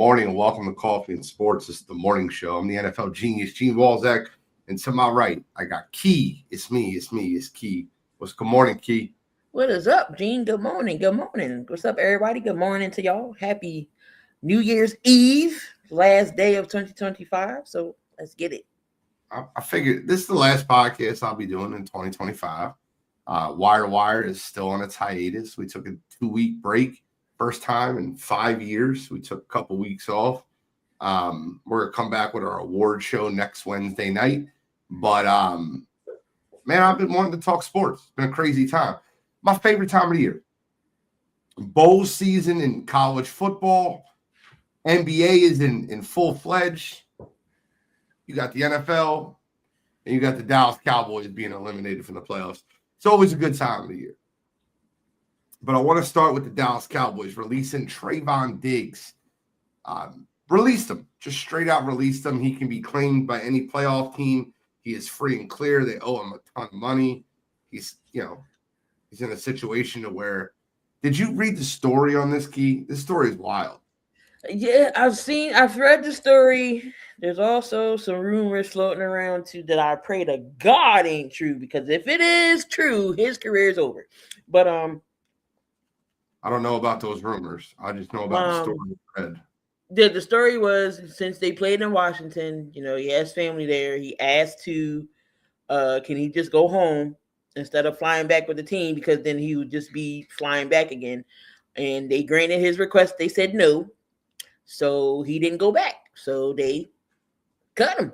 morning and welcome to Coffee and Sports. This is the morning show. I'm the NFL genius, Gene Walzak. And to my right, I got Key. It's Key. Good morning, Key? What is up, Gene? Good morning. Good morning. What's up, everybody? Good morning to y'all. Happy New Year's Eve, last day of 2025. So let's get it. I figured this is the last podcast I'll be doing in 2025. Wire to Wire is still on its hiatus. We took a 2-week break. First time in 5 years. We took a couple weeks off. We're going to come back with our award show next Wednesday night. But, man, I've been wanting to talk sports. It's been a crazy time. My favorite time of the year. Bowl season in college football. NBA is in full-fledged. You got the NFL, and you got the Dallas Cowboys being eliminated from the playoffs. It's always a good time of the year. But I want to start with the Dallas Cowboys releasing Trevon Diggs. Released him. Just straight out released him. He can be claimed by any playoff team. He is free and clear. They owe him a ton of money. He's in a situation to where – did you read the story on this, Key? This story is wild. Yeah, I've read the story. There's also some rumors floating around too that I pray to God ain't true, because if it is true, his career is over. But I don't know about those rumors. I just know about the story I read. The story was, since they played in Washington, he has family there. He asked to, can he just go home instead of flying back with the team, because then he would just be flying back again. And they granted his request. They said no. So he didn't go back. So they cut him.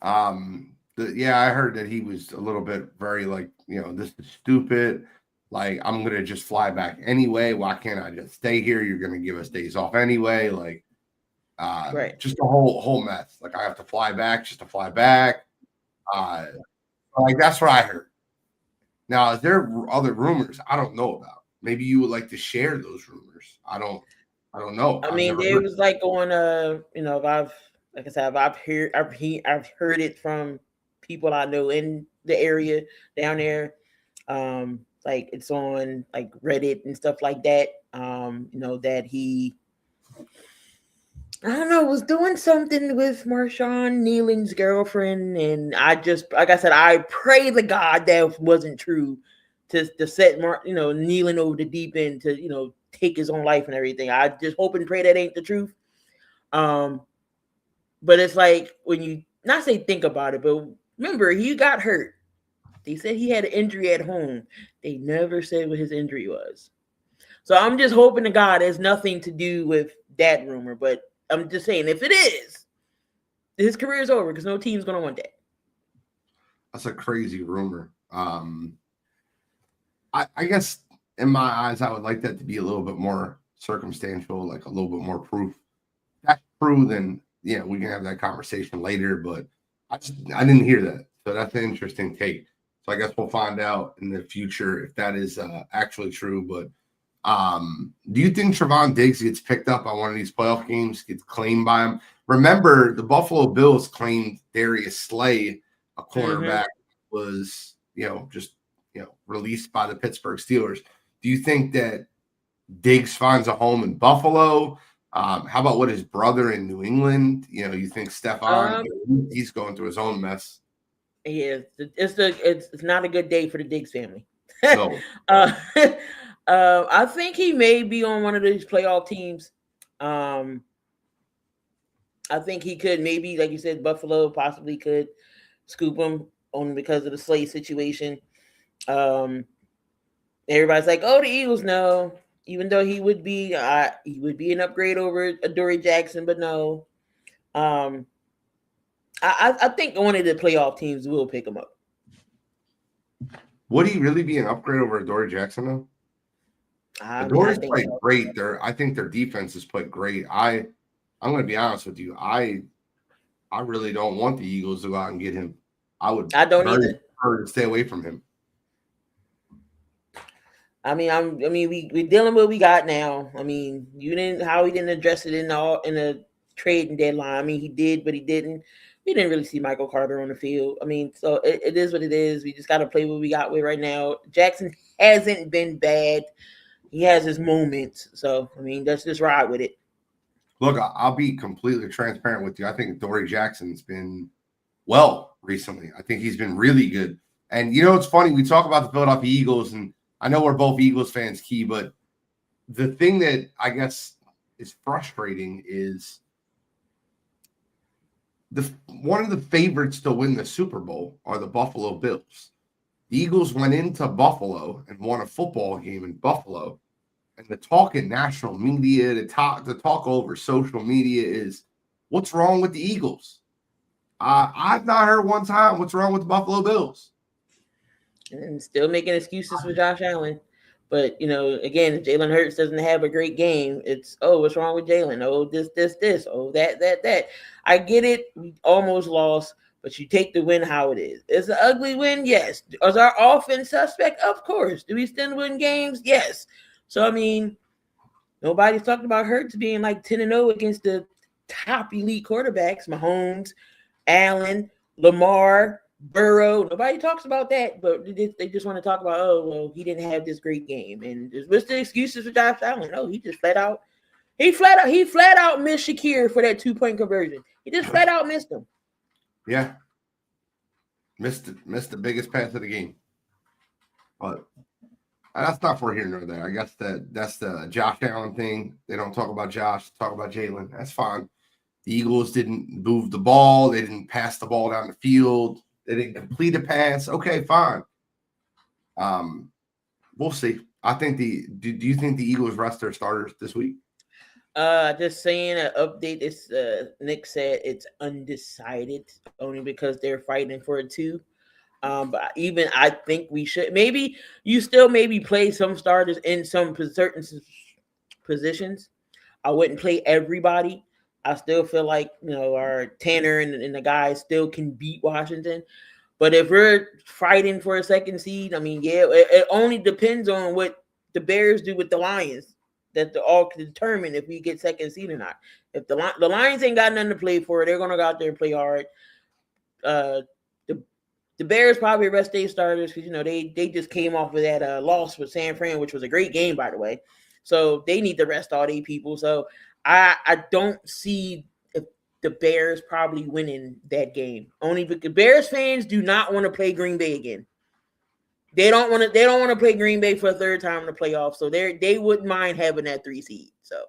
I heard that he was a little bit very this is stupid. Like, I'm going to just fly back anyway. Why can't I just stay here? You're going to give us days off anyway. Right. Just a whole mess. Like, I have to fly back just to fly back. That's what I heard. Now, is there other rumors I don't know about? Maybe you would like to share those rumors. I don't know. I mean, there was I've heard it from people I know in the area down there. It's on Reddit and stuff like that. That he, I don't know, was doing something with Marshawn Kneeling's girlfriend, and I just, like I said, I pray to God that wasn't true, to set Kneeling over the deep end to take his own life and everything. I just hope and pray that ain't the truth. But it's like, when you not say think about it, but remember, he got hurt. They said he had an injury at home. They never said what his injury was. So I'm just hoping to God it has nothing to do with that rumor. But I'm just saying, if it is, his career is over, because no team's going to want that. That's a crazy rumor. I guess in my eyes, I would like that to be a little bit more circumstantial, like a little bit more proof. If that's true, then we can have that conversation later. But I didn't hear that. So that's an interesting take. So I guess we'll find out in the future if that is actually true. But do you think Trevon Diggs gets picked up on one of these playoff games, gets claimed by him? Remember, the Buffalo Bills claimed Darius Slay, a cornerback, was released by the Pittsburgh Steelers. Do you think that Diggs finds a home in Buffalo? How about with his brother in New England? You think Stephon, he's going through his own mess. Yeah, it's not a good day for the Diggs family. No. I think he may be on one of these playoff teams. I think he could, maybe, like you said, Buffalo possibly could scoop him only because of the Slay situation. Everybody's like, oh, the Eagles, no. Even though he would be an upgrade over Adoree Jackson, but no. I think one of the playoff teams will pick him up. Would he really be an upgrade over Adoree Jackson, though? Adoree's played great. I think their defense has played great. I'm going to be honest with you. I really don't want the Eagles to go out and get him. I don't either. To stay away from him. We dealing with what we got now. I mean, he didn't address it in the trading deadline. I mean, he did, but he didn't. We didn't really see Michael Carter on the field. I mean, so it is what it is. We just got to play what we got with right now. Jackson hasn't been bad. he has his moments. So I mean, let's just ride with it. Look, I'll be completely transparent with you. I think Dory Jackson's been well recently. I think he's been really good. And it's funny, we talk about the Philadelphia Eagles, and I know we're both Eagles fans, Key, but the thing that I guess is frustrating is one of the favorites to win the Super Bowl are the Buffalo Bills. The Eagles went into Buffalo and won a football game in Buffalo. And the talk in national media, the talk over social media is, what's wrong with the Eagles? I've not heard one time what's wrong with the Buffalo Bills. And still making excuses for Josh Allen. But, again, if Jalen Hurts doesn't have a great game, it's, what's wrong with Jalen? Oh, this. Oh, that. I get it. We almost lost, but you take the win how it is. It's an ugly win, yes. Is our offense suspect? Of course. Do we still win games? Yes. So, I mean, nobody's talking about Hurts being like 10-0 against the top elite quarterbacks, Mahomes, Allen, Lamar, Burrow. Nobody talks about that, but they just want to talk about, he didn't have this great game. And what's the excuses for Josh Allen? No, he just flat out missed Shakir for that 2-point conversion. He just flat out missed him. Yeah. Missed the biggest pass of the game. But that's not for here nor there. I guess that's the Josh Allen thing. They don't talk about Josh, talk about Jalen. That's fine. The Eagles didn't move the ball. They didn't pass the ball down the field. They didn't complete a pass. Okay, fine. We'll see. I think do you think the Eagles rest their starters this week? Just saying an update. It's Nick said it's undecided only because they're fighting for a 2. But even I think we should maybe play some starters in some certain positions. I wouldn't play everybody. I still feel like our Tanner and the guys still can beat Washington. But if we're fighting for a second seed, I mean, it only depends on what the Bears do with the Lions. That all can determine if we get second seed or not. If the Lions ain't got nothing to play for, they're gonna go out there and play hard. The Bears probably rest their starters because they just came off of that loss with San Fran, which was a great game, by the way. So they need to rest all their people. So I don't see the Bears probably winning that game. Only because Bears fans do not want to play Green Bay again. They don't want to play Green Bay for a third time in the playoffs. So they wouldn't mind having that 3 seed. So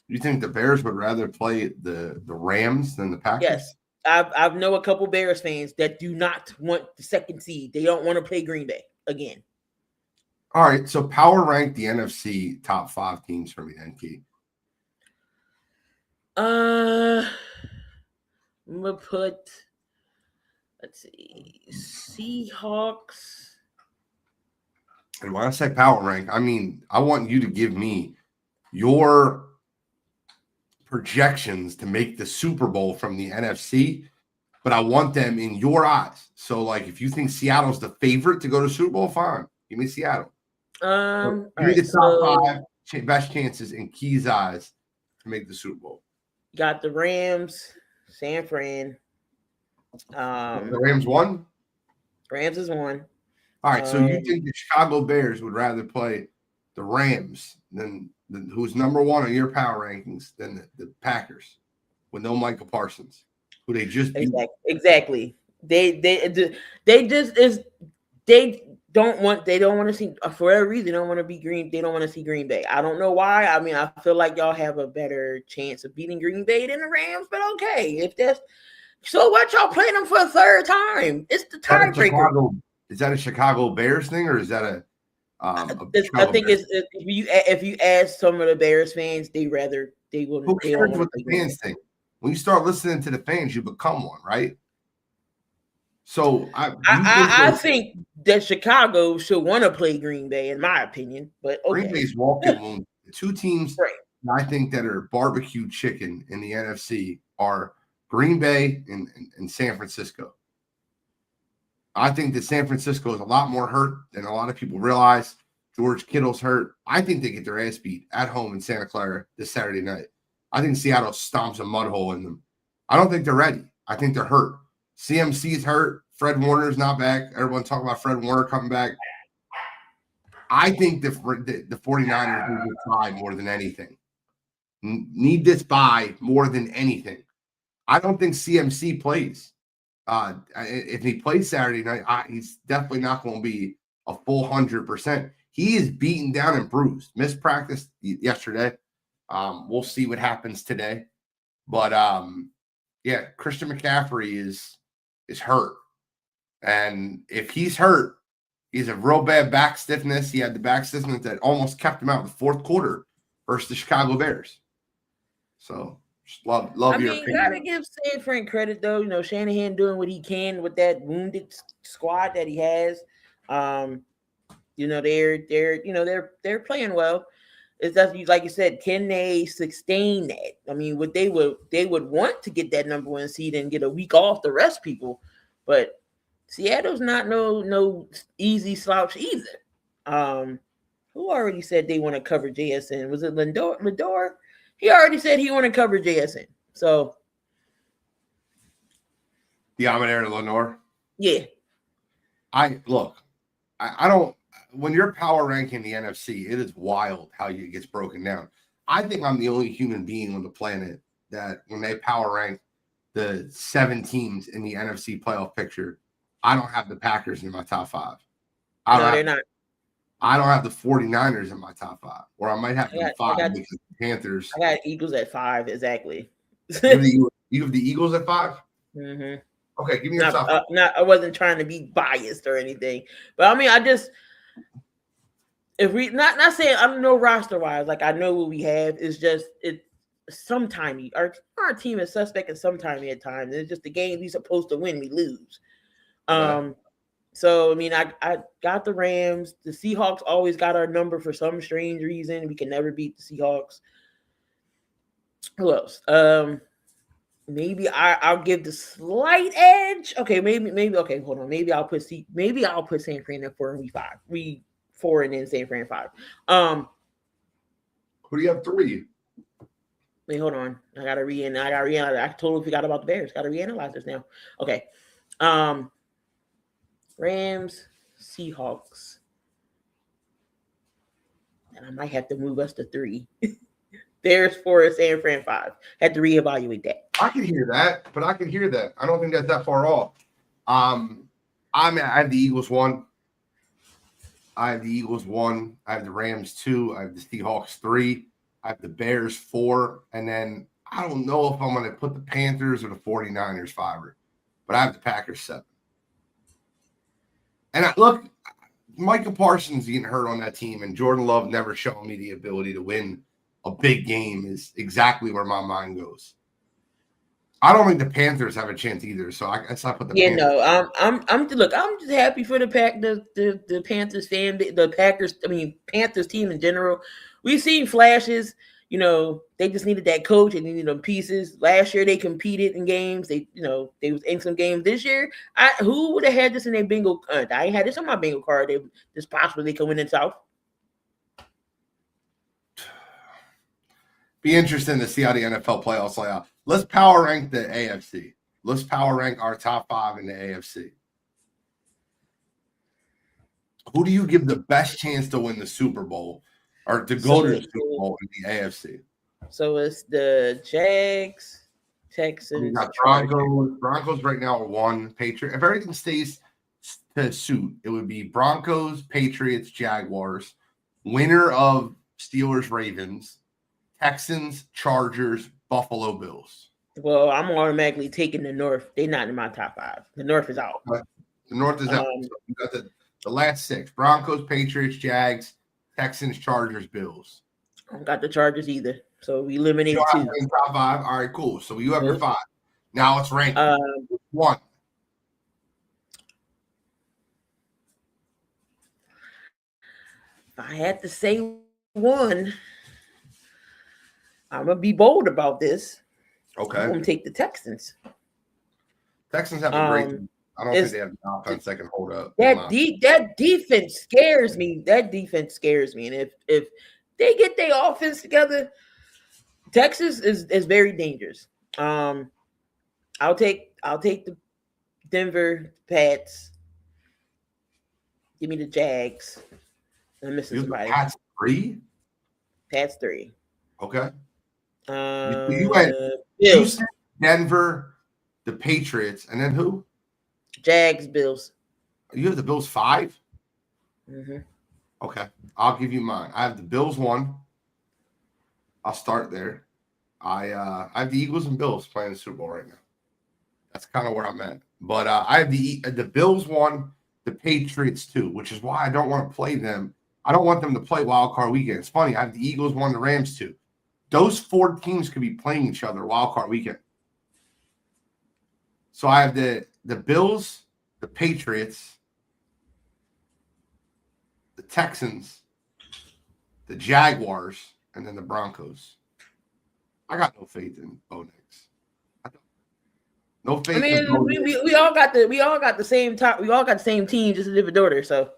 you think the Bears would rather play the Rams than the Packers? Yes. I've know a couple Bears fans that do not want the second seed. They don't want to play Green Bay again. All right, so power rank the NFC top 5 teams for me, NK. I'm gonna put, let's see, Seahawks. And when I say power rank, I mean I want you to give me your projections to make the Super Bowl from the NFC, but I want them in your eyes. So, like, if you think Seattle's the favorite to go to Super Bowl, fine, give me Seattle. Give me the top 5 best chances in Key's eyes to make the Super Bowl. Got the Rams, San Fran. The Rams won? Rams is 1. All right, so you think the Chicago Bears would rather play the Rams than who's number 1 on your power rankings than the Packers with no Micah Parsons, who they just beat? Exactly. They don't want to see, for whatever reason, they don't want to be Green. They don't want to see Green Bay. I don't know why. I mean, I feel like y'all have a better chance of beating Green Bay than the Rams, but okay. If that's so, what y'all playing them for a third time? It's the tiebreaker. Is that a Chicago Bears thing, or is that a? I think it's if you ask some of the Bears fans, they will. Who cares what the fans think? When you start listening to the fans, you become one, right? So I think that Chicago should want to play Green Bay, in my opinion. But okay. Green Bay's walking wound. The 2 teams right. I think that are barbecue chicken in the NFC are Green Bay and San Francisco. I think that San Francisco is a lot more hurt than a lot of people realize. George Kittle's hurt. I think they get their ass beat at home in Santa Clara this Saturday night. I think Seattle stomps a mud hole in them. I don't think they're ready. I think they're hurt. CMC's hurt. Fred Warner's not back. Everyone talking about Fred Warner coming back. I think the 49ers need this bye more than anything. Need this bye more than anything. I don't think CMC plays. If he plays Saturday night, he's definitely not going to be a full 100%. He is beaten down and bruised. Missed practice yesterday. We'll see what happens today. But yeah, Christian McCaffrey is hurt. And if he's hurt, he's a real bad back stiffness. He had the back stiffness that almost kept him out in the fourth quarter versus the Chicago Bears. So just love your opinion. Gotta give San Fran credit though. You know, Shanahan doing what he can with that wounded squad that he has. You know, they're playing well. It's just like you said, can they sustain that? I mean, what they would want to get that number 1 seed and get a week off the rest people, but Seattle's not no easy slouch either. Who already said they want to cover JSN? Was it Lindor? He already said he want to cover JSN. So Diamondare Lenore. Yeah. I don't. When you're power ranking the NFC, it is wild how it gets broken down. I think I'm the only human being on the planet that when they power rank the 7 teams in the NFC playoff picture, I don't have the Packers in my top 5. They're not. I don't have the 49ers in my top 5, or I might have them 5 because the Panthers. I got Eagles at 5, exactly. You have the Eagles at 5? Mm-hmm. Okay, give me your top 5. I wasn't trying to be biased or anything, but I mean, if we not saying I don't know roster wise, like I know what we have. It's just sometimes our team is suspect, and sometimes at times it's just the game we supposed to win, we lose. So I mean, I got the Rams. The Seahawks always got our number for some strange reason. We can never beat the Seahawks. Who else? Maybe I'll give the slight edge. Okay, maybe. Okay, hold on. Maybe I'll put San Fran at 4 and we 5. We 4 and then San Fran 5. Who do you have 3? Wait, hold on. I gotta reanalyze. I totally forgot about the Bears. Gotta reanalyze this now. Okay. Rams, Seahawks. And I might have to move us to 3. Bears 4, San Fran 5. Had to reevaluate that. I can hear that. I don't think that's that far off. I have the Eagles 1. I have the Rams 2. I have the Seahawks 3. I have the Bears 4. And then I don't know if I'm going to put the Panthers or the 49ers 5, but I have the Packers 7. And look, Micah Parsons getting hurt on that team, and Jordan Love never showing me the ability to win a big game is exactly where my mind goes. I don't think the Panthers have a chance either, so I guess I put the Panthers. No, I'm just happy for the Panthers fan, the Packers. I mean, Panthers team in general. We've seen flashes. You know, they just needed that coach and they needed them pieces. Last year they competed in games. They was in some games. This year, who would have had this in their bingo? I ain't had this on my bingo card. They just possibly could win in South. Be interesting to see how the NFL playoffs play out. Let's power rank the AFC. Let's power rank our top 5 in the AFC. Who do you give the best chance to win the Super Bowl or to go to the Super Bowl in the AFC? So it's the Jags, Texans. We got Broncos. Broncos right now are 1. Patriots. If everything stays to suit, it would be Broncos, Patriots, Jaguars. Winner of Steelers, Ravens. Texans, Chargers, Buffalo Bills. Well, I'm automatically taking the North. They're not in my top 5. The North is out. The North is out. So you got the last 6. Broncos, Patriots, Jags, Texans, Chargers, Bills. I don't got the Chargers either. So we eliminated 2. Top 5. All right, cool. So you have your 5. Now let's rank 1. If I had to say 1, I'm gonna be bold about this. Okay. I'm gonna take the Texans. Texans have a great. I don't think they have the offense that can hold up. That defense scares me. And if they get their offense together, Texas is very dangerous. I'll take the Denver Pats. Give me the Jags. I'm missing You have the somebody. Pats 3? Pats 3. Okay. You had Bills, Houston, Denver, the Patriots, and then who? Jags, Bills. You have the Bills 5? Mm-hmm. Okay. I'll give you mine. I have the Bills 1. I'll start there. I have the Eagles and Bills playing the Super Bowl right now. That's kind of where I'm at. But I have the Bills 1, the Patriots 2, which is why I don't want to play them. I don't want them to play wild card weekend. It's funny. I have the Eagles 1, the Rams 2. Those 4 teams could be playing each other wild card weekend. So I have the Bills, the Patriots, the Texans, the Jaguars, and then the Broncos. I got no faith in Bo Nix. No faith. I mean, we all got the same top. We all got the same team, just a different order. So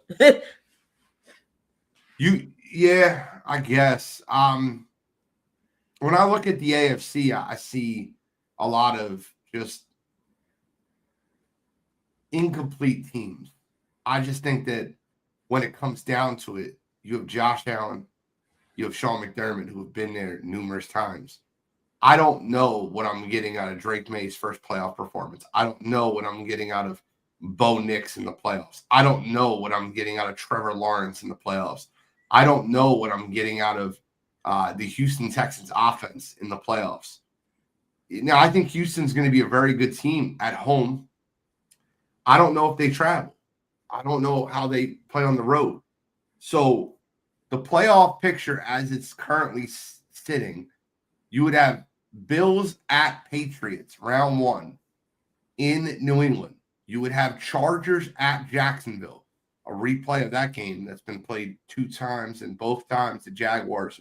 yeah, I guess. When I look at the AFC, I see a lot of just incomplete teams. I just think that when it comes down to it, you have Josh Allen, you have Sean McDermott, who have been there numerous times. I don't know what I'm getting out of Drake May's first playoff performance. I don't know what I'm getting out of Bo Nix in the playoffs. I don't know what I'm getting out of Trevor Lawrence in the playoffs. I don't know what I'm getting out of the Houston Texans offense in the playoffs. Now, I think Houston's going to be a very good team at home. I don't know if they travel. I don't know how they play on the road. So the playoff picture as it's currently sitting, you would have Bills at Patriots, round 1 in New England. You would have Chargers at Jacksonville, a replay of that game that's been played 2 times, and both times the Jaguars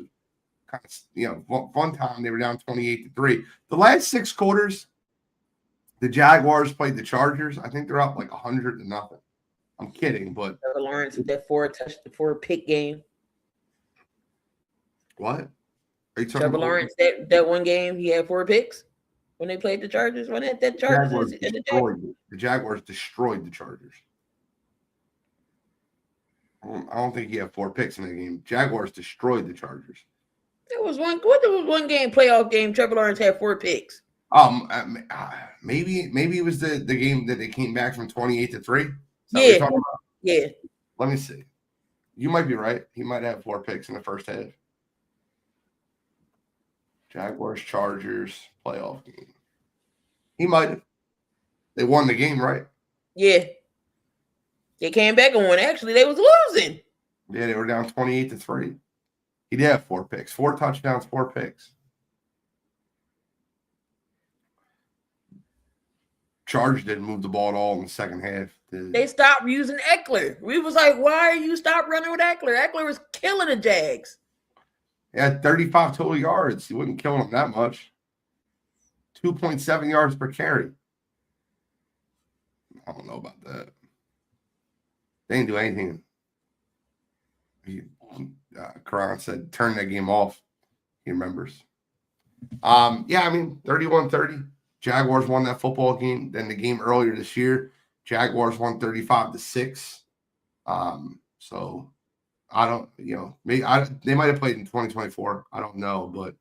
kind of, one time they were down 28-3. The last 6 quarters, the Jaguars played the Chargers. I think they're up like 100-0. I'm kidding, but Trevor Lawrence with that 4 pick game. What? Are you talking Trevor about Lawrence, that one game, he had 4 picks when they played the Chargers. When that Chargers the Jaguars destroyed the Chargers. I don't think he had 4 picks in that game. Jaguars destroyed the Chargers. There was one game, playoff game. Trevor Lawrence had 4 picks. Maybe it was the game that they came back from 28-3. Yeah. Yeah. Let me see. You might be right. He might have 4 picks in the first half. Jaguars, Chargers, playoff game. He might have. They won the game, right? Yeah. They came back and won. Actually, they was losing. Yeah, they were down 28-3. He did have 4 picks. 4 touchdowns, 4 picks. Chargers didn't move the ball at all in the second half. They stopped using Eckler. We was like, why are you stop running with Eckler? Eckler was killing the Jags. He had 35 total yards. He wouldn't kill them that much. 2.7 yards per carry. I don't know about that. They didn't do anything. Karan said, turn that game off. He remembers. 31-30. Jaguars won that football game. Then the game earlier this year, Jaguars won 35-6. So I don't, maybe they might have played in 2024. I don't know, but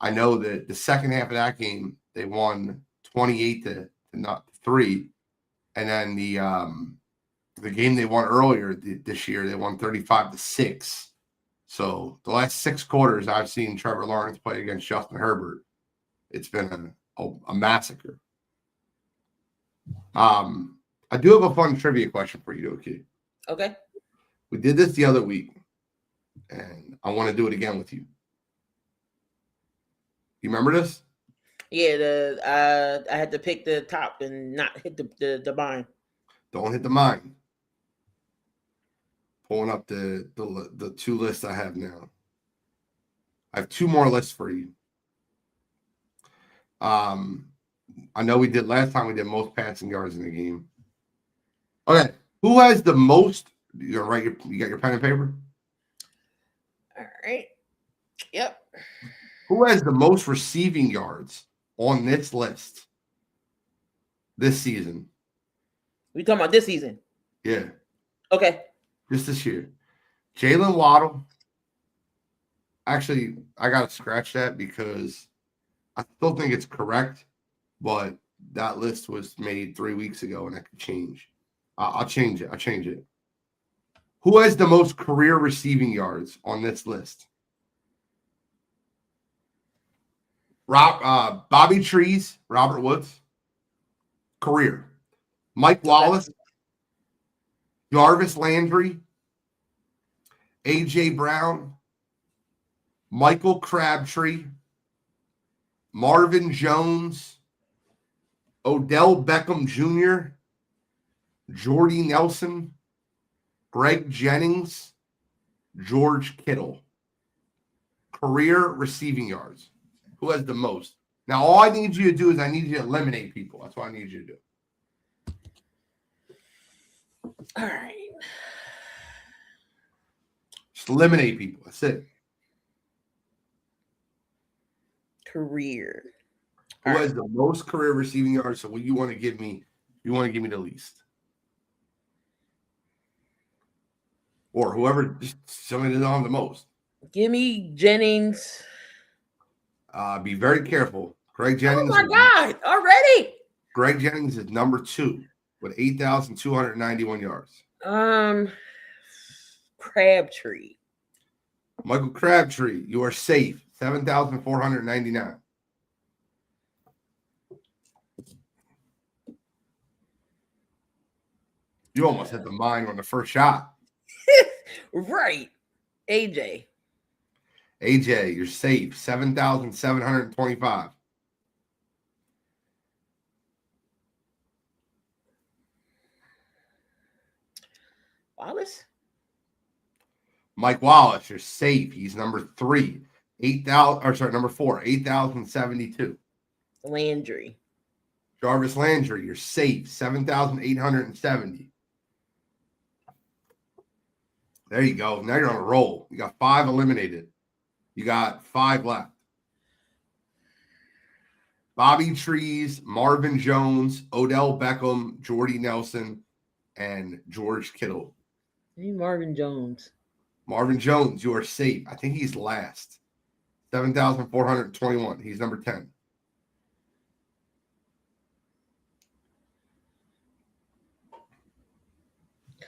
I know that the second half of that game they won 28-3, and then the game they won earlier this year they won 35-6. So the last 6 quarters I've seen Trevor Lawrence play against Justin Herbert, it's been a massacre. I do have a fun trivia question for you, Doki. Okay. We did this the other week, and I want to do it again with you. You remember this? Yeah, I had to pick the top and not hit the bind. Don't hit the mine. Pulling up the 2 lists I have now. I have 2 more lists for you. I know we did last time. We did most passing yards in the game. Okay, who has the most? You got your pen and paper? All right. Yep. Who has the most receiving yards on this list this season? We talking about this season? Yeah. Okay. Just this year. Jalen Waddle. Actually, I got to scratch that because I still think it's correct, but that list was made 3 weeks ago and it could change. I'll change it. Who has the most career receiving yards on this list? Bobby Trees, Robert Woods, career. Mike Wallace, Jarvis Landry, A.J. Brown, Michael Crabtree, Marvin Jones, Odell Beckham Jr., Jordy Nelson, Greg Jennings, George Kittle. Career receiving yards. Who has the most? Now, all I need you to do is I need you to eliminate people. That's what I need you to do. All right. Just eliminate people. That's it. Career. Who has the most career receiving yards? So what you want to give me? You want to give me the least. Or whoever, just somebody that don't have the most. Give me Jennings. Be very careful. Greg Jennings. Oh my God! Already. Greg Jennings is number 2 with 8,291 yards. Crabtree. Michael Crabtree, you are safe. 7,499. You almost hit the mine on the first shot. Right. AJ, you're safe. 7,725. Wallace. Mike Wallace, you're safe. He's number 3. 8,000, or sorry, number 4, 8,072. Landry. Jarvis Landry, you're safe. 7,870. There you go. Now you're on a roll. You got 5 eliminated. You got 5 left. Bobby Trees, Marvin Jones, Odell Beckham, Jordy Nelson, and George Kittle. Hey, Marvin Jones. Marvin Jones, you are safe. I think he's last. 7,421. He's number 10.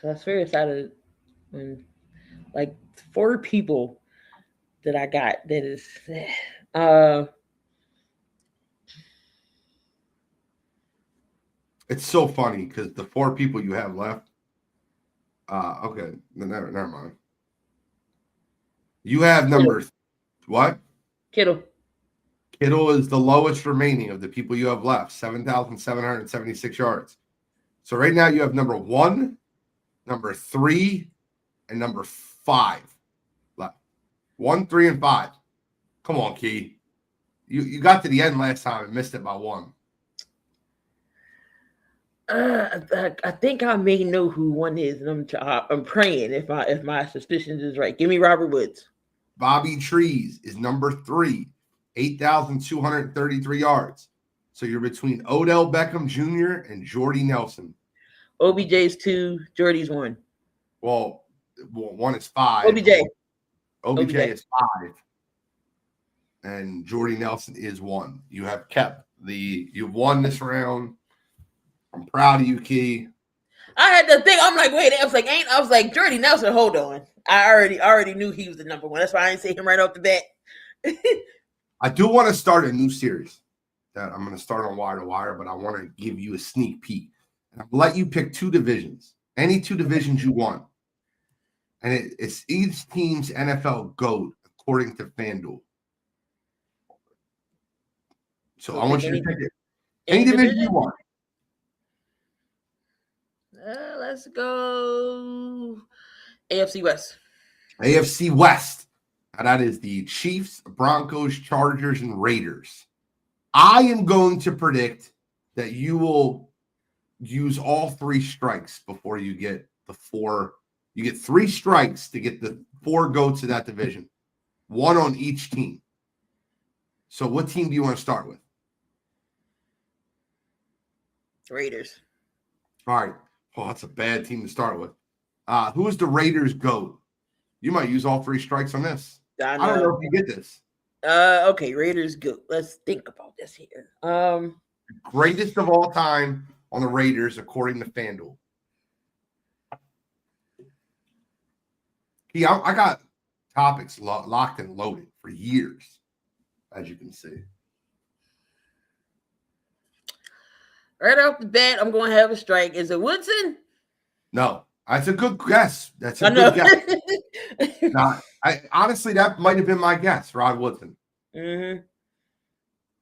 I swear it's out of like 4 people that I got that is It's so funny because the 4 people you have left. Okay, never mind. You have number what? Kittle. Kittle is the lowest remaining of the people you have left, 7,776 yards. So right now you have number 1, number 3, and number 5 left. 1, 3, and 5. Come on, Key. You got to the end last time and missed it by 1. I think I may know who one is, and I'm praying if my suspicions is right. Give me Robert Woods. Bobby Trees is number 3, 8,233 yards. So you're between Odell Beckham Jr. and Jordy Nelson. OBJ's 2, Jordy's 1. Well, 1 is 5. OBJ is 5. And Jordy Nelson is 1. You have you've won this round. I'm proud of you, Key. I had to think. I'm like, wait. I was like, Jordy Nelson. Hold on. I already knew he was the number 1. That's why I didn't say him right off the bat. I do want to start a new series that I'm going to start on Wire to Wire, but I want to give you a sneak peek. And I'll let you pick 2 divisions, any 2 divisions you want. And it's each team's NFL GOAT according to FanDuel. So I want you to pick it. Any division you want. Let's go AFC West. AFC West. Now that is the Chiefs, Broncos, Chargers, and Raiders. I am going to predict that you will use all 3 strikes before you get the 4. You get 3 strikes to get the 4 GOATs of that division. 1 on each team. So what team do you want to start with? Raiders. All right. Oh, that's a bad team to start with. Who is the Raiders GOAT? You might use all 3 strikes on this. I I don't know know. if you get this. Okay, Raiders go. Let's think about this here. Greatest of all time on the Raiders, according to FanDuel. Yeah, I got topics locked and loaded for years, as you can see. Right off the bat, I'm going to have a strike. Is it Woodson? No, that's a good guess. That's a I know. good guess. Now, honestly, that might have been my guess, Rod Woodson. Mm-hmm.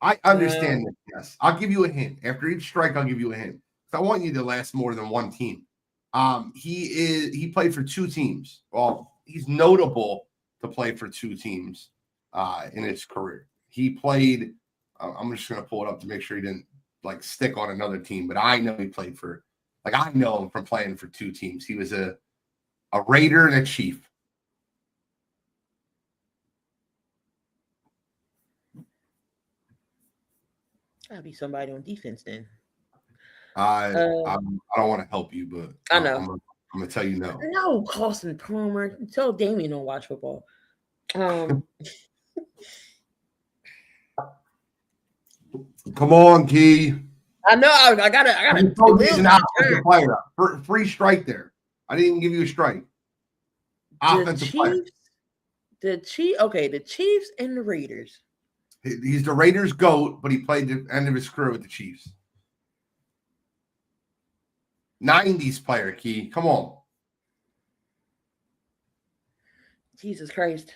I understand this guess. I'll give you a hint. After each strike, I'll give you a hint. I want you to last more than one team. He played for 2 teams. Well, he's notable to play for 2 teams in his career. He played. I'm just going to pull it up to make sure he didn't stick on another team, but I know he played for. I know him from playing for 2 teams. He was a Raider and a Chief. Gotta be somebody on defense then. I don't want to help you, but I know. I'm gonna tell you no. No, Carson Palmer. Tell Damien don't watch football. Come on, Key. I know. I gotta. He's an offensive player. Free strike there. I didn't even give you a strike. Offensive player. The Chiefs and the Raiders. He's the Raiders' GOAT, but he played the end of his career with the Chiefs. 90s player, Key. Come on. Jesus Christ.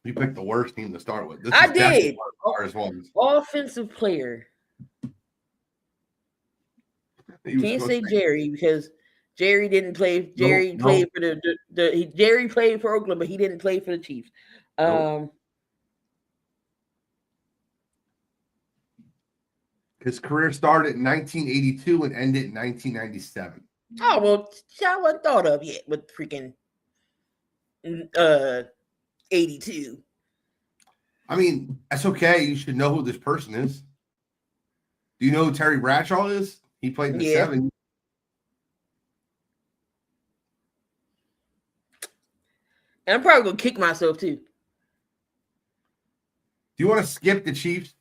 You picked the worst team to start with. I did. Offensive player. Can't say Jerry because Jerry didn't play. Jerry played for Jerry played for Oakland, but he didn't play for the Chiefs. His career started in 1982 and ended in 1997. Oh, well, I wasn't thought of yet with freaking 82. I mean, that's okay. You should know who this person is. Do you know who Terry Bradshaw is? He played in the 70s. And I'm probably going to kick myself, too. Do you want to skip the Chiefs?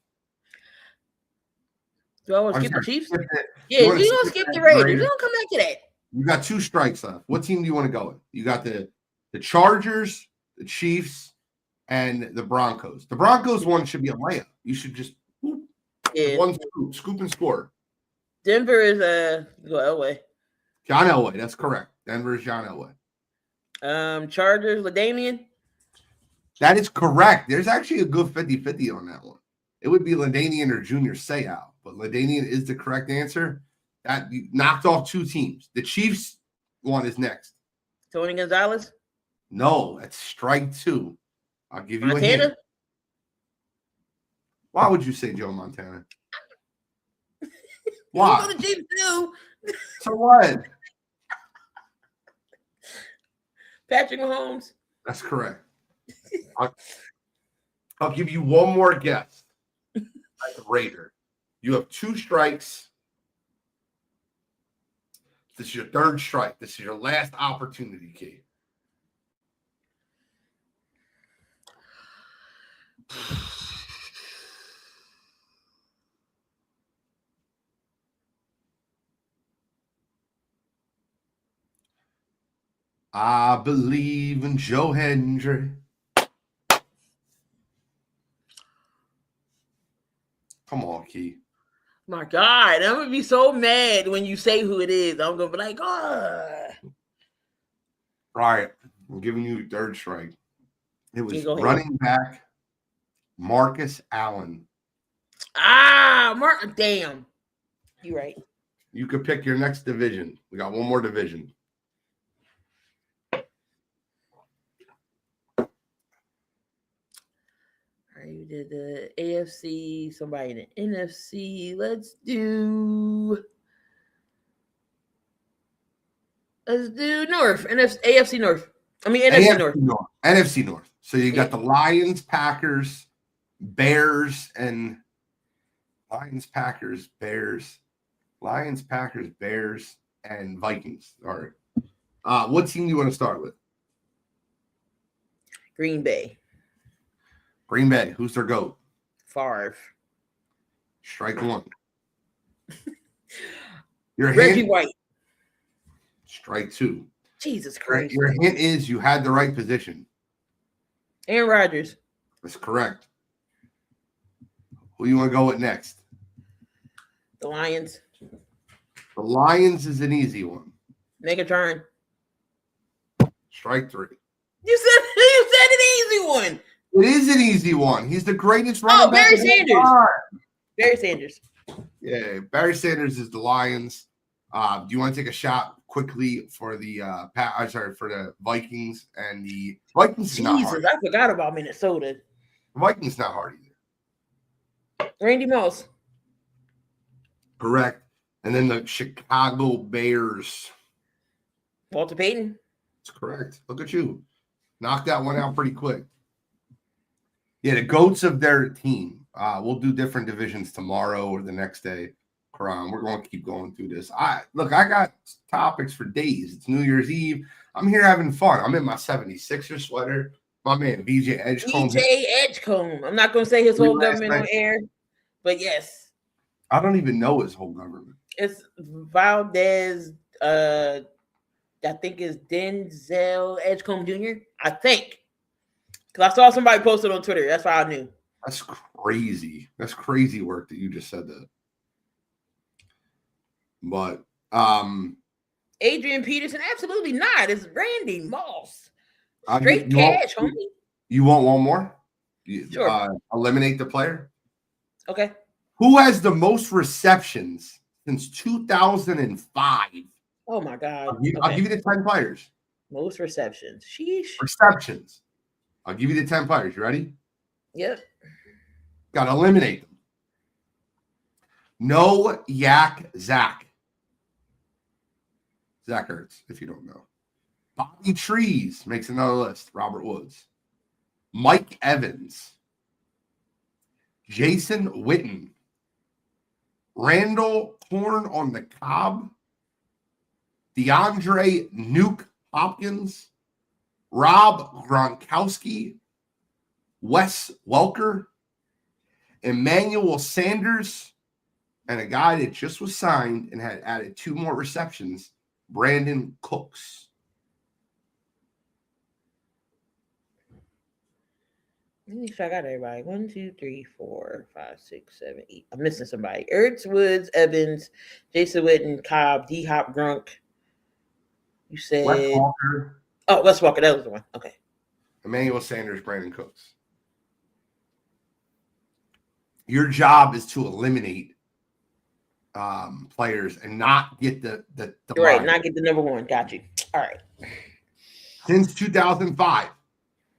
Do I want to skip the Chiefs? Yeah, you're going to skip the Raiders. We're going to come back to that. You got 2 strikes left. What team do you want to go with? You got the Chargers, the Chiefs, and the Broncos. The Broncos one should be a layup. You should just one scoop and score. Denver is go Elway. John Elway, that's correct. Denver is John Elway. Chargers, LaDainian. That is correct. There's actually a good 50-50 on that one. It would be LaDainian or Junior Seau, but LaDainian is the correct answer. That you knocked off 2 teams. The Chiefs one is next. Tony Gonzalez? No, that's strike 2. I'll give you Montana? a hint. Why would you say Joe Montana? Why? The Chiefs too. So what? Patrick Mahomes. That's correct. I'll give you one more guess. Like a Raider. You have 2 strikes. This is your 3rd strike. This is your last opportunity, Kate. I believe in Joe Hendry. Come on, Key. My God, I'm going to be so mad when you say who it is. I'm going to be like, oh. All right. I'm giving you 3rd strike. It was running back Marcus Allen. Damn. You're right. You could pick your next division. We got one more division. You did the AFC, somebody in the NFC. Let's do North. AFC North. I mean NFC North. NFC North. So you got the Lions, Packers, Bears, and Lions, Packers, Bears, and Vikings. All right. What team do you want to start with? Green Bay. Green Bay. Who's their GOAT? Favre. Strike one. Reggie White. Strike two. Jesus Christ. Your hint is you had the right position. Aaron Rodgers. That's correct. Who you want to go with next? The Lions. The Lions is an easy one. Megatron. Strike three. You said an easy one. It is an easy one. He's the greatest running back. Barry Sanders. Barry Sanders. Yeah, Barry Sanders is the Lions. Do you want to take a shot quickly for the for the Vikings and the Vikings? Is not hard. I forgot about Minnesota. The Vikings not hard either. Randy Moss. Correct. And then the Chicago Bears. Walter Payton. That's correct. Look at you. Knocked that one out pretty quick. Yeah, the GOATs of their team. We'll do different divisions tomorrow or the next day. We're going to keep going through this. I got topics for days. It's New Year's Eve. I'm here having fun. I'm in my 76er sweater. My man, BJ Edgecombe. I'm not going to say his whole government on air, but yes. I don't even know his whole government. It's Valdez, I think it's Denzel Edgecombe Jr., I think. Because I saw somebody posted on Twitter. That's why I knew. That's crazy. That's crazy work that you just said that. But Adrian Peterson, absolutely not. It's Randy Moss. Straight cash, homie. You want one more? Sure. Eliminate the player. Okay. Who has the most receptions since 2005? Oh my God. I'll give you the 10 players. Most receptions. Sheesh. Receptions. I'll give you the 10 players. You ready? Yep. Got to eliminate them. No Yak Zach. Zach Ertz, if you don't know. Bobby Trees makes another list. Robert Woods. Mike Evans. Jason Witten. Randall Corn on the Cobb. DeAndre Nuke Hopkins. Rob Gronkowski. Wes Welker. Emmanuel Sanders. And a guy that just was signed and had added 2 more receptions, Brandon Cooks. Let me make sure I got everybody. 1, 2, 3, 4, 5, 6, 7, 8. I'm missing somebody. Ertz, Woods, Evans, Jason Witten, Cobb, D-Hop, Grunk. You said Wes Welker. Oh, Wes Welker. That was the one. Okay. Emmanuel Sanders, Brandon Cooks. Your job is to eliminate players and not get the right, not get the number one. Got you. All right. Since 2005,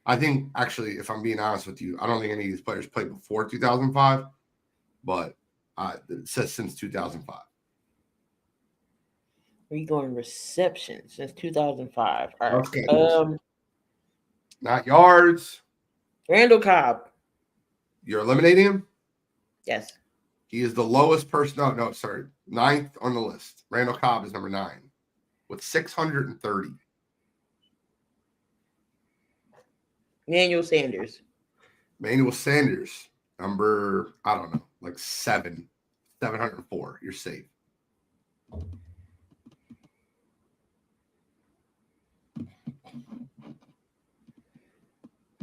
I think actually, if I'm being honest with you, I don't think any of these players played before 2005, but it says since 2005. We going reception since 2005. All right. Okay. Not yards. Randall Cobb. You're eliminating him? Yes. He is the lowest person. No, sorry. 9th on the list. Randall Cobb is number 9 with 630. Emmanuel Sanders. Emmanuel Sanders, number, I don't know, like 704. You're safe.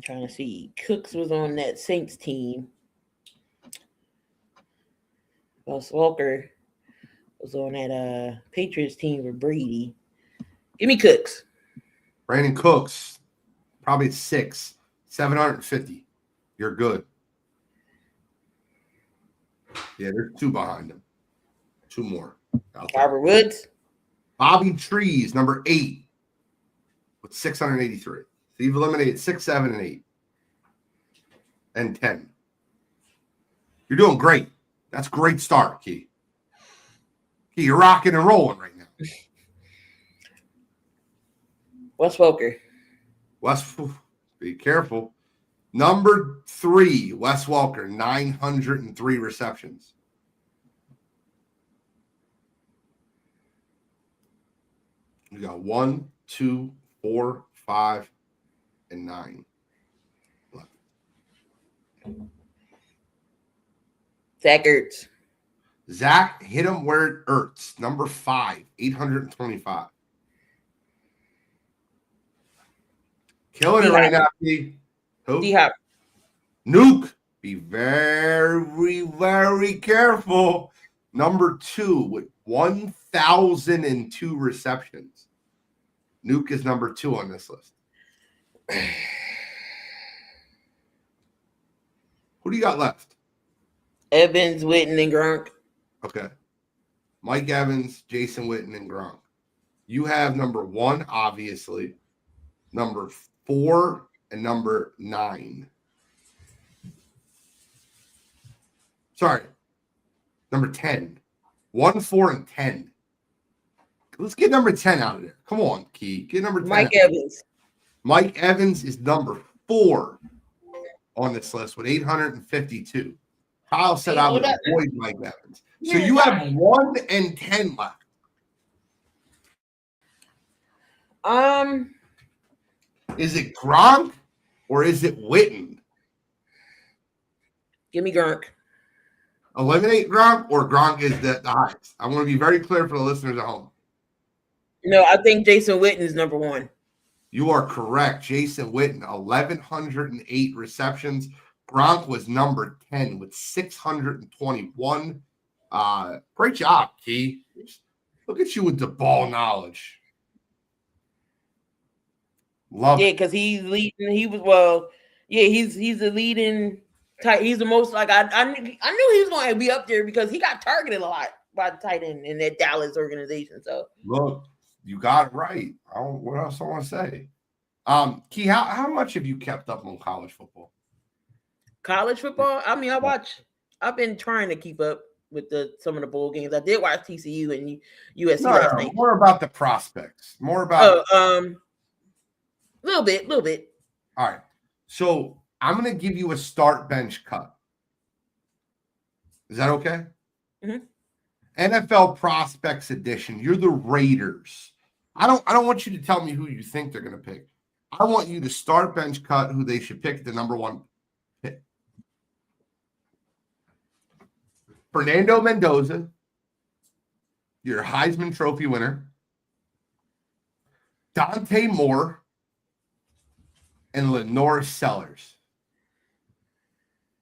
Trying to see. Cooks was on that Saints team. Wes Welker was on that Patriots team with Brady. Give me Cooks. Brandon Cooks, probably 6, 750. You're good. Yeah, there's 2 behind him. 2 more. Robert Woods. Bobby Trees, number 8, with 683. So you've eliminated 6, 7, and 8. And 10. You're doing great. That's a great start, Key. Key, you're rocking and rolling right now. Wes Welker. Be careful. Number 3, Wes Welker, 903 receptions. We got 1, 2, 4, 5, and 9. Zach Ertz. Zach hit him where it hurts. Number 5, 825. Killing it right now. D-Hop. Nuke. Be very, very careful. Number 2 with 1,002 receptions. Nuke is number 2 on this list. Who do you got left? Evans, Witten, and Gronk. Okay. Mike Evans, Jason Witten, and Gronk. You have number 1, obviously. Number 4 and number 9. Sorry. Number 10. 1, 4, and 10. Let's get number 10 out of there. Come on, Key. Get number 10. Mike Evans. Mike Evans is number 4 on this list with 852. Kyle said I would avoid Mike Evans. So you have 1 and 10 left. Is it Gronk or is it Witten? Give me Gronk. Eliminate Gronk or Gronk is the highest? I want to be very clear for the listeners at home. No, I think Jason Witten is number 1. You are correct. Jason Witten, 1,108 receptions. Gronk was number 10 with 621. Great job, Key. Look at you with the ball knowledge. Love it. Yeah, because he's leading. He's the leading. He's the most like I knew he was going to be up there because he got targeted a lot by the tight end in that Dallas organization. So look, you got it right. What else I want to say? Key, how much have you kept up on college football? College football? I mean, I've been trying to keep up with some of the bowl games. I did watch TCU and USC last night. More about the prospects. More about little bit. All right. So I'm going to give you a start bench cut. Is that okay? Mm-hmm. NFL Prospects Edition. You're the Raiders. I don't want you to tell me who you think they're going to pick. I want you to start bench cut who they should pick the number 1 pick. Fernando Mendoza, your Heisman Trophy winner. Dante Moore and Lenore Sellers.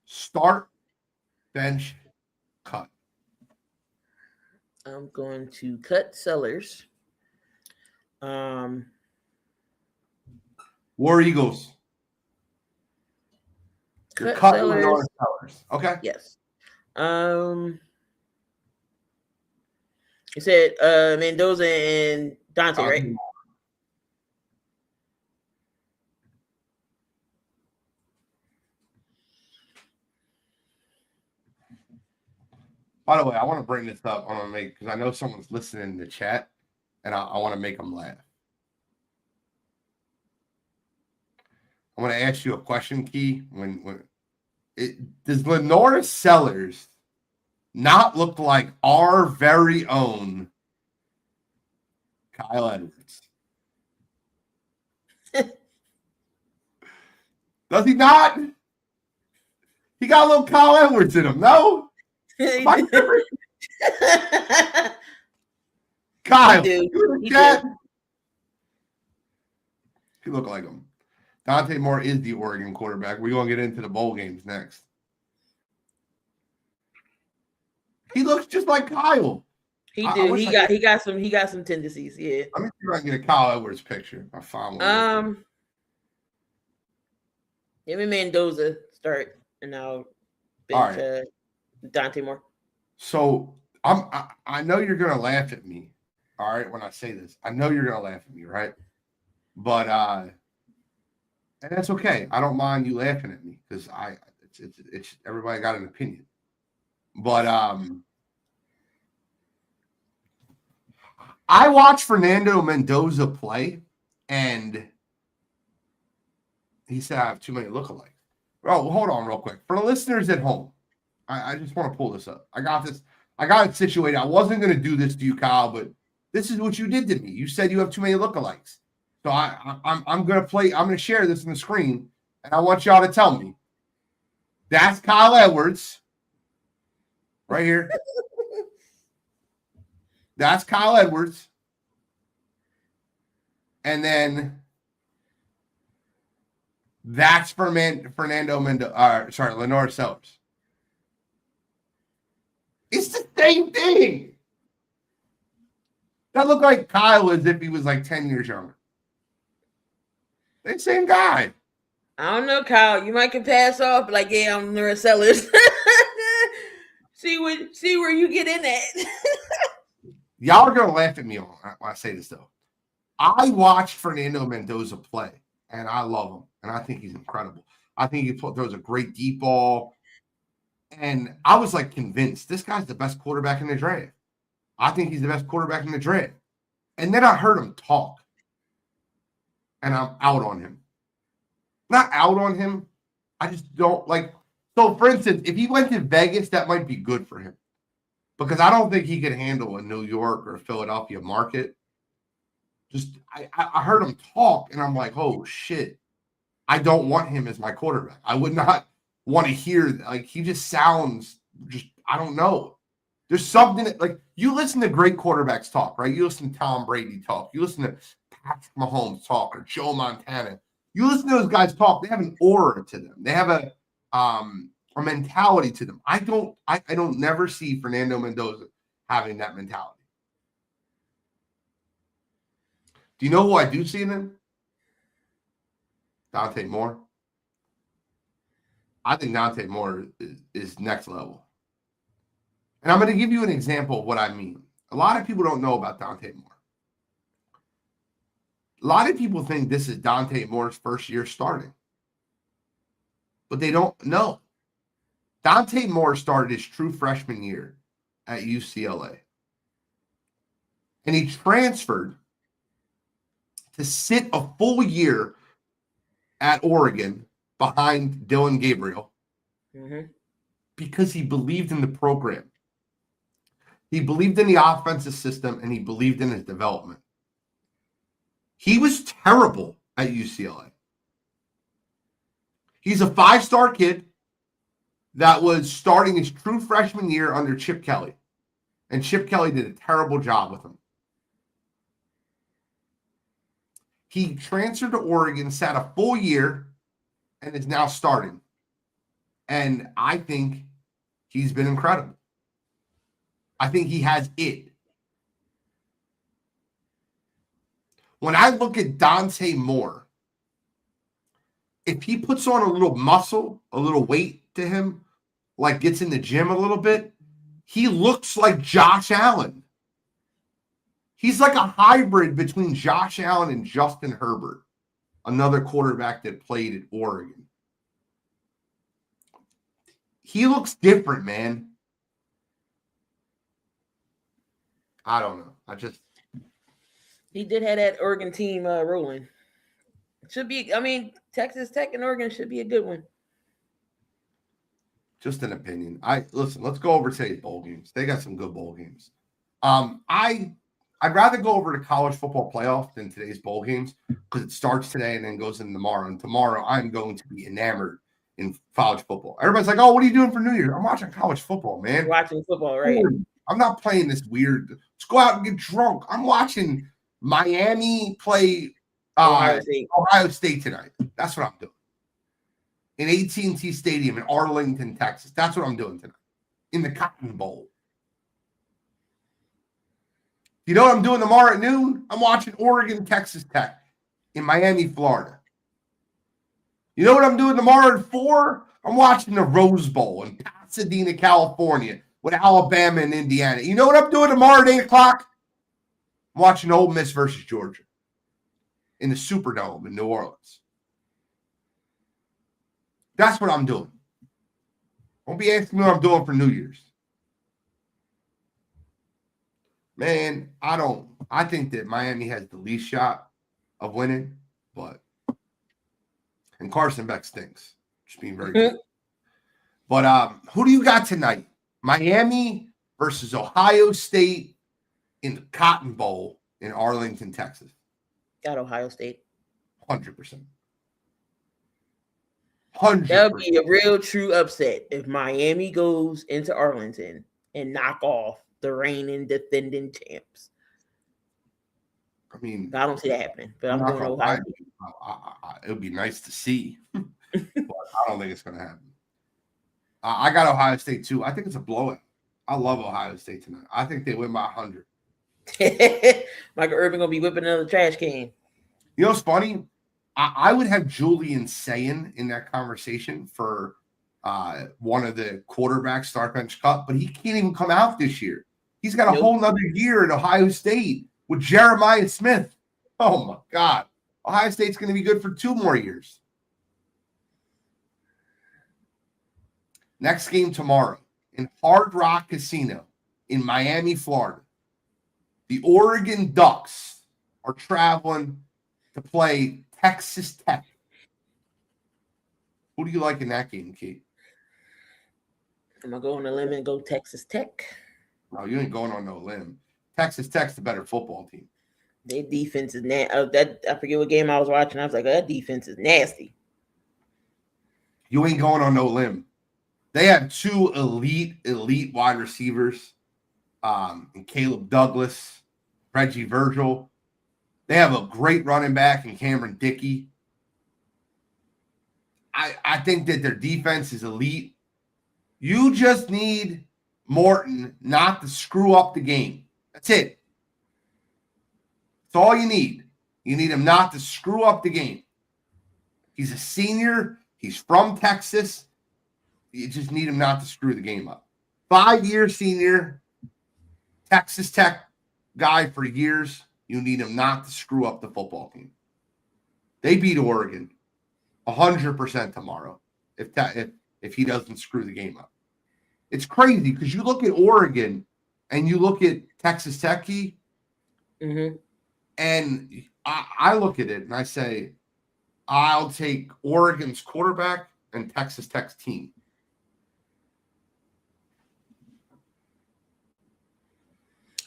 Start bench cut. I'm going to cut Sellers. War Eagles. You're cutting Lenore Sellers. Okay. Yes. You said Mendoza and Dante, right? By the way, I want to bring this up. I want to make because I know someone's listening in the chat, and I want to make them laugh. I want to ask you a question, Key. Does Lenore Sellers not look like our very own Kyle Edwards? Does he not? He got a little Kyle Edwards in him, no? Kyle, you look like him. Dante Moore is the Oregon quarterback. We're going to get into the bowl games next. He looks just like Kyle. He do. He got some tendencies. Yeah. Let me see if I can get a Kyle Edwards picture. I found one. Give me Mendoza start, and I'll bench Dante Moore. So I know you're gonna laugh at me. All right, when I say this, I know you're gonna laugh at me, right? But and that's okay. I don't mind you laughing at me because it's everybody got an opinion. But I watched Fernando Mendoza play, and he said I have too many lookalikes. Oh, hold on real quick. For the listeners at home, I just want to pull this up. I got this. I got it situated. I wasn't going to do this to you, Kyle, but this is what you did to me. You said you have too many lookalikes. So I'm gonna play. I'm gonna share this on the screen, and I want y'all to tell me. That's Kyle Edwards, right here. That's Kyle Edwards, and then that's Fernando Mendoza. Lenore Sellers. It's the same thing. That looked like Kyle as if he was like 10 years younger. The same guy. I don't know, Kyle. You might can pass off like, yeah, I'm Lenore Sellers. see where you get in at. Y'all are gonna laugh at me when I say this though. I watched Fernando Mendoza play, and I love him, and I think he's incredible. I think he throws a great deep ball, and I was like convinced this guy's the best quarterback in the draft. I think he's the best quarterback in the draft. And then I heard him talk, and I'm out on him. Not out on him. I just don't like. So, for instance, if he went to Vegas, that might be good for him because I don't think he could handle a New York or Philadelphia market. Just, I heard him talk, and I'm like, oh, shit. I don't want him as my quarterback. I would not want to hear, like, he just sounds just, I don't know. There's something that, like, you listen to great quarterbacks talk, right? You listen to Tom Brady talk. You listen to Patrick Mahomes talk or Joe Montana. You listen to those guys talk. They have an aura to them. They have a mentality to them. I don't never see Fernando Mendoza having that mentality. Do you know who I do see in him? Dante Moore. I think Dante Moore is next level. And I'm going to give you an example of what I mean. A lot of people don't know about Dante Moore. A lot of people think this is Dante Moore's first year starting. But they don't know. Dante Moore started his true freshman year at UCLA. And he transferred to sit a full year at Oregon behind Dylan Gabriel because he believed in the program. He believed in the offensive system, and he believed in his development. He was terrible at UCLA. He's a 5-star kid that was starting his true freshman year under Chip Kelly. And Chip Kelly did a terrible job with him. He transferred to Oregon, sat a full year, and is now starting. And I think he's been incredible. I think he has it. When I look at Dante Moore, if he puts on a little muscle, a little weight to him, like gets in the gym a little bit, he looks like Josh Allen. He's like a hybrid between Josh Allen and Justin Herbert, another quarterback that played at Oregon. He looks different, man. I don't know. He did have that Oregon team rolling. Should be, I mean, Texas Tech and Oregon should be a good one. Just an opinion. Listen, let's go over today's bowl games. They got some good bowl games. I'd rather go over the college football playoff than today's bowl games because it starts today and then goes in tomorrow. And tomorrow I'm going to be enamored in college football. Everybody's like, oh, what are you doing for New Year's? I'm watching college football, man. Watching football, right? I'm not playing this weird. Let's go out and get drunk. I'm watching Miami play Ohio State tonight. That's what I'm doing. In AT&T Stadium in Arlington, Texas. That's what I'm doing tonight. In the Cotton Bowl. You know what I'm doing tomorrow at noon? I'm watching Oregon, Texas Tech in Miami, Florida. You know what I'm doing tomorrow at 4? I'm watching the Rose Bowl in Pasadena, California with Alabama and Indiana. You know what I'm doing tomorrow at 8 o'clock? I'm watching Ole Miss versus Georgia in the Superdome in New Orleans. That's what I'm doing. Don't be asking me what I'm doing for New Year's. Man, I think that Miami has the least shot of winning, and Carson Beck stinks. Just being very good. But who do you got tonight? Miami versus Ohio State in the Cotton Bowl in Arlington, Texas. Got Ohio State. 100%. That would be a real true upset if Miami goes into Arlington and knock off the reigning defending champs. I mean, I don't see that happening, but I'm going to Ohio State. It would be nice to see, but I don't think it's going to happen. I got Ohio State too. I think it's a blowout. I love Ohio State tonight. I think they win by 100. Michael Irvin going to be whipping another trash can. You know what's funny? I would have Julian saying in that conversation for one of the quarterbacks, Start Bench Cup, but he can't even come out this year. He's got a whole nother year at Ohio State with Jeremiah Smith. Oh, my God. Ohio State's going to be good for 2 more years. Next game tomorrow in Hard Rock Casino in Miami, Florida. The Oregon Ducks are traveling to play Texas Tech. Who do you like in that game, Kate? I'm going to go on a limb and go Texas Tech. No, you ain't going on no limb. Texas Tech's the better football team. Their defense is I forget what game I was watching. I was like, that defense is nasty. You ain't going on no limb. They have 2 elite wide receivers, and Caleb Douglas, Reggie Virgil. They have a great running back in Cameron Dickey. I think that their defense is elite. You just need Morton not to screw up the game. That's it. That's all you need. You need him not to screw up the game. He's a senior. He's from Texas. You just need him not to screw the game up. 5-year senior, Texas Tech guy for years. You need him not to screw up the football team. They beat Oregon 100% tomorrow if he doesn't screw the game up. It's crazy because you look at Oregon and you look at Texas Tech, and I look at it and I say, I'll take Oregon's quarterback and Texas Tech's team.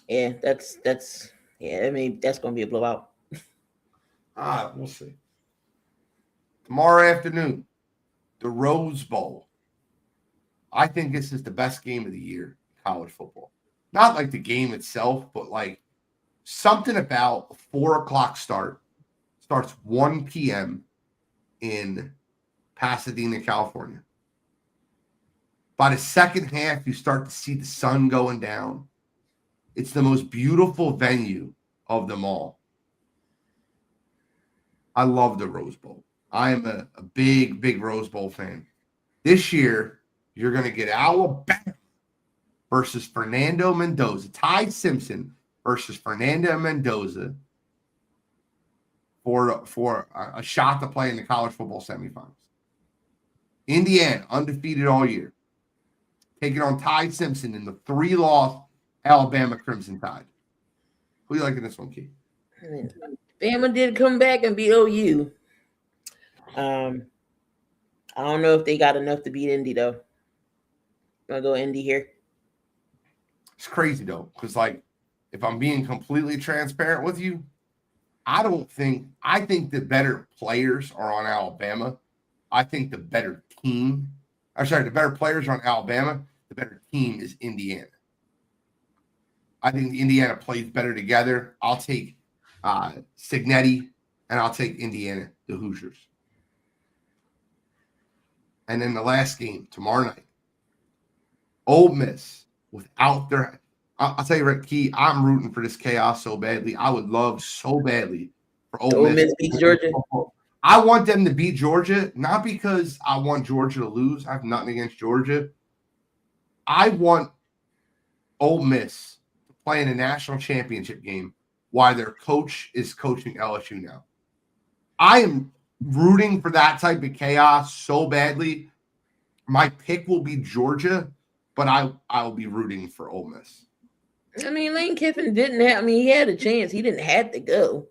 Yeah, that's I mean, that's going to be a blowout. We'll see. Tomorrow afternoon, the Rose Bowl. I think this is the best game of the year in college football. Not like the game itself, but like something about a 4:00 start. Starts 1 p.m. in Pasadena, California. By the second half, you start to see the sun going down. It's the most beautiful venue of them all. I love the Rose Bowl. I am a big Rose Bowl fan. This year, you're going to get Alabama versus Fernando Mendoza. Ty Simpson versus Fernando Mendoza for a shot to play in the college football semifinals. Indiana, undefeated all year. Taking on Ty Simpson in the 3-loss Alabama Crimson Tide. Who do you like in this one, Keith? Bama did come back and beat OU. I don't know if they got enough to beat Indy, though. I'm going to go Indy here. It's crazy, though, because, like, if I'm being completely transparent with you, I think the better players are on Alabama. I think the better players are on Alabama. The better team is Indiana. I think Indiana plays better together. I'll take Cignetti, and I'll take Indiana, the Hoosiers. And then the last game, tomorrow night, Ole Miss, without their – I'll tell you, Rick Key, I'm rooting for this chaos so badly. I would love so badly for Ole Miss beat Georgia. I want them to beat Georgia, not because I want Georgia to lose. I have nothing against Georgia. I want Ole Miss to play in a national championship game while their coach is coaching LSU now. I am rooting for that type of chaos so badly. My pick will be Georgia, but I will be rooting for Ole Miss. I mean, Lane Kiffin he had a chance. He didn't have to go.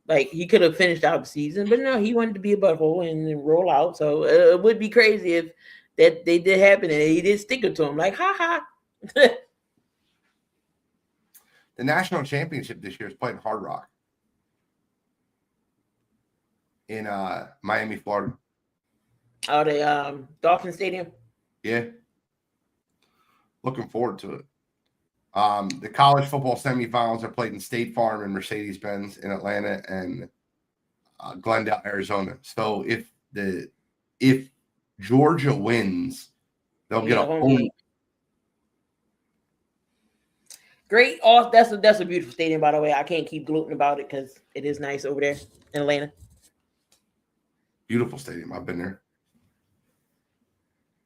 Like, he could have finished out the season, but no, he wanted to be a butthole and roll out. So it would be crazy if that they did happen and he did stick it to him. Like, ha. The national championship this year is played in Hard Rock. in Miami, Florida. Oh, the Dolphin Stadium. Yeah. Looking forward to it. The college football semifinals are played in State Farm and Mercedes-Benz in Atlanta and Glendale, Arizona. So if Georgia wins, they'll get a home game. Great. That's a beautiful stadium, by the way. I can't keep gloating about it because it is nice over there in Atlanta. Beautiful stadium. I've been there.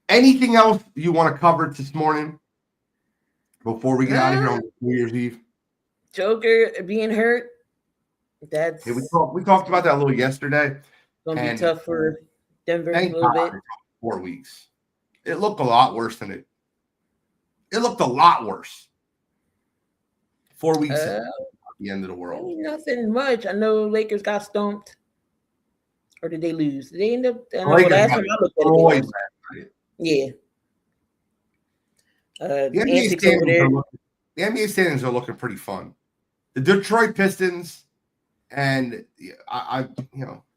Anything else you want to cover this morning before we get out of here on New Year's Eve? Joker being hurt. That's we talked about that a little yesterday. Gonna be tough for Denver a little bit. 4 weeks. It looked a lot worse than it. It looked a lot worse. 4 weeks at the end of the world. Nothing much. I know Lakers got stomped. Or did they lose? Did they end up? Last time I looked at it. Yeah. The NBA standings are looking pretty fun. The Detroit Pistons, and I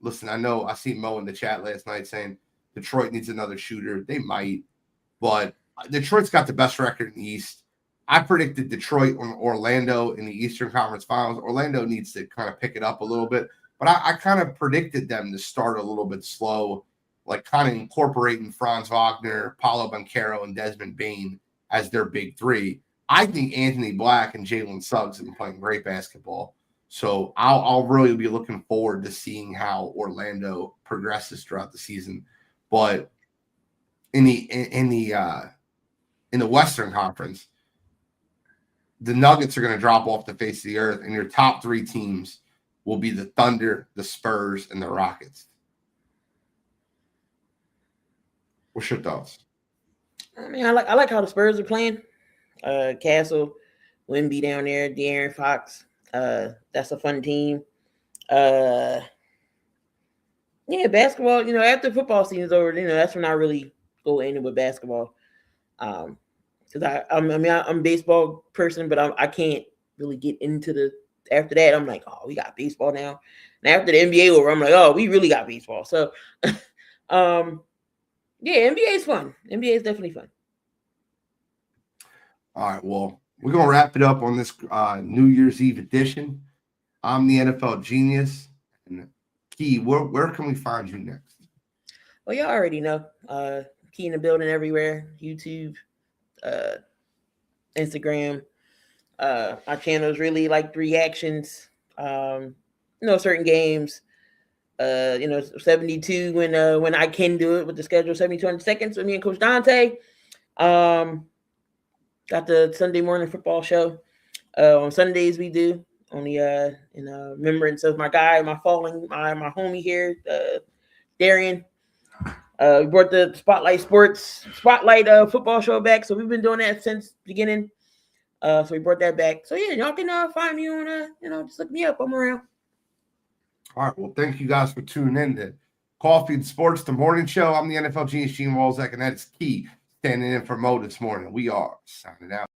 listen, I see Mo in the chat last night saying Detroit needs another shooter. They might, but Detroit's got the best record in the East. I predicted Detroit and Orlando in the Eastern Conference Finals. Orlando needs to kind of pick it up a little bit, but I kind of predicted them to start a little bit slow, like kind of incorporating Franz Wagner, Paolo Banchero, and Desmond Bane as their big three. I think Anthony Black and Jalen Suggs have been playing great basketball. So I'll really be looking forward to seeing how Orlando progresses throughout the season. But in the Western Conference, the Nuggets are going to drop off the face of the earth, and your top three teams will be the Thunder, the Spurs, and the Rockets. What's your thoughts? I mean, I like how the Spurs are playing. Castle, Wemby down there, De'Aaron Fox. That's a fun team. Yeah, basketball. After football season's over, that's when I really go in with basketball. Because I'm a baseball person, but I can't really get into after that. I'm like, oh, we got baseball now. And after the NBA over, I'm like, oh, we really got baseball. So, yeah, NBA is fun. NBA is definitely fun. All right, well, we're going to wrap it up on this New Year's Eve edition. I'm the NFL Genius. And Key, where can we find you next? Well, y'all already know. Key in the building everywhere. YouTube, Instagram. My channel is really like reactions. Certain games. 72 when I can do it with the schedule, 72 seconds with me and Coach Dante. Got the Sunday morning football show. On Sundays we do only in remembrance of my guy, my homie here, Darian. We brought the Spotlight football show back, so we've been doing that since beginning. So we brought that back. So yeah, y'all can find me on just look me up. I'm around. All right. Well, thank you guys for tuning in to Coffee and Sports, the morning show. I'm the NFL Genius, Gene Walzak, and that is Key standing in for Mo this morning. We are signing out.